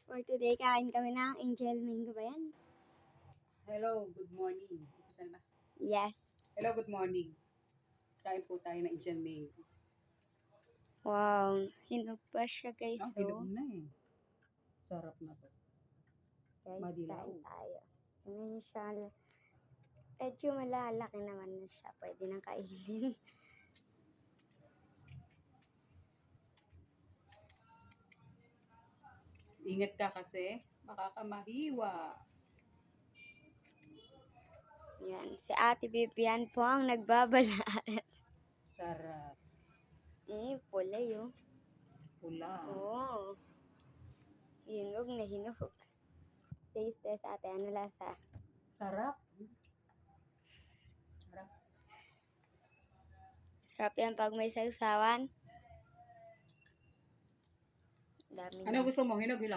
For today, kain kami ng angel mango ba yan? Hello, good morning. Umpisa na ba? Yes. Hello, good morning. Kain po tayo ng Asian mango. Wow, hinog pa siya guys. Hinog na eh. Sarap na to. Guys, Madilaw. kain tayo. Tingnan niyo siya. Medyo malalaki naman na siya. Pwede nang kainin. Ingat ka kasi, makakamahiwa. Yan, si Ate Vivian po ang nagbabalat. Sarap. Pula yun. Pula. Oo. Hinog na hinog. Taste test ate, ano lasa? Sarap. Sarap. Sarap yan pag may sausawan. Dami Ano niya. gusto mo? Hinog, hilaw?